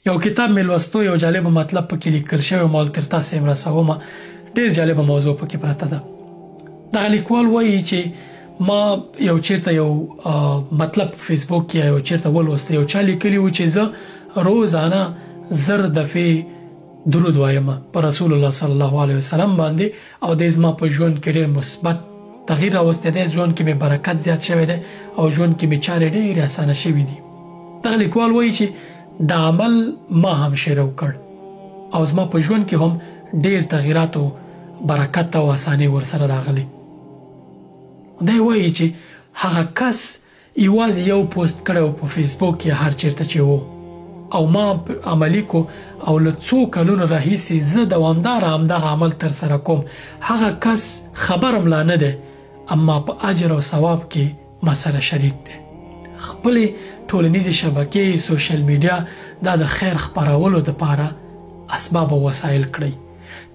یو کتاب مې لوستو، یو جالبه مطلب پکې لیکل شوی، ما تر تاسو یې رسومه. ډېر جالبه موضوع پکې پرته ده. دغه لیکوال وایي چې ما یو چیرته یو مطلب په فیسبوک کې یو چیرته ولوسته، یو چا لیکلي و چې زه روزانه 1000 دفعې درود وایم په رسول الله صلی الله علیه وسلم باندې، او د زما په ژوند کې ډېر مثبت تغییر راوستی دی. ژوند کې مې برکت زیات شوی دی او ژوند کې مې چارې ډېرې اسانه شوي دي. دغه لیکوال وایي چې دا عمل ما هم شروع کړ او زما په ژوند کې هم ډېر تغییرات او برکت او اسانۍ ورسره راغلي. دی وایي چې هغه کس یوازې یو پوسټ کړی په فیسبوک کې هر چیرته چې و او ما عملي کو او له څو کلونو راهیسې زه دوامداره همدغه عمل ترسره کوم. هغه کس خبر هم لا نه دی، اما په اجر او ثواب کې ما سره شریک دی. خپلې ټولنیزې شبکې، سوشل میډیا دا د خیر خپرولو دپاره اسباب او وسایل کړئ.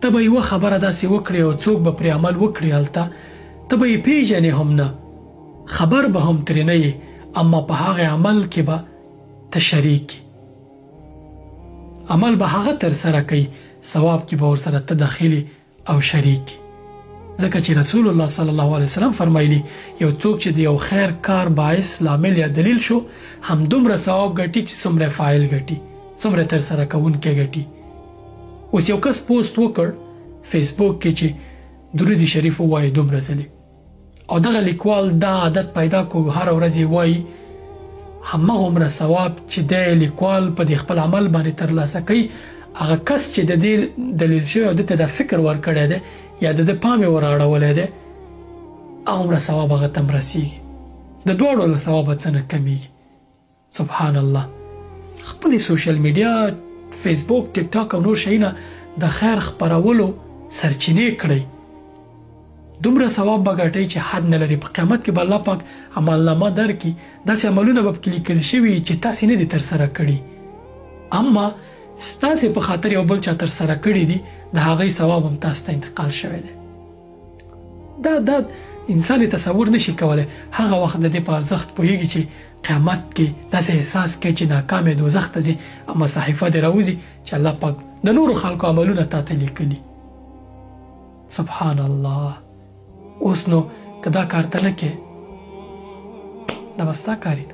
ته به یوه خبره داسې وکړې او څوک به پرې عمل وکړي، هلته ته به یې پیژنې هم نه، خبر به هم ترې نه یې، اما په هغه عمل کې به ته شریک یې. عمل به هغه ترسره کوي، ثواب کې به ورسره ته داخلي او شریک یې. ځکه چې رسول الله صلی الله علیه وسلم فرمایلی یو څوک چې د یو خیر کار باعث لامل یا دلیل شو، همدومره ثواب ګټي چې څومره فاعل ګټي، څومره ترسره کوونکی ګټي. اوس یو کس پوسټ وکړ فیسبوک کې چې درود شریف ووایي دومره ځلې، او دغه لیکوال دا عادت پیدا کو هر ورځ یې وایي، همغومره ثواب چې دی لیکوال په دې خپل عمل باندې ترلاسه کوي، هغه کس چې د دې دلیل شوی او دته د فکر ورکړی دی یا د پام یې ور اړولی دی، هغومره ثواب هغه ته هم رسیږي. د دواړو له ثوابه څه نه کمیږي. سبحان الله. خپلې سوشل میډیا، فیسبوک، ټیک ټاک او نور شیونه د خیر خپرولو سرچینې کړئ. دومره ثواب به ګټئ چې حد نه لري. په قیامت کې به الله پاک عملنامه درکړي، داسې عملونه به پکې لیکل شوي چې تاسې نه دي ترسره کړي، اما ستاسې په خاطر یو بل چا ترسره کړي دي، د هغوی ثواب هم تاسو ته انتقال شوی دی. دا انسان تصور نشي کولی. هغه وخت د دې په ارزښت پوهیږي چې قیامت کې داسې احساس کوي چې ناکام یې دوزخ ته ځي، اما صحیفه دې راوځي چې الله پاک د نورو خلکو عملونه تا ته لیکلي. سبحان الله. اوس نو که دا کار ته نه کې، دا به ستا کار وي.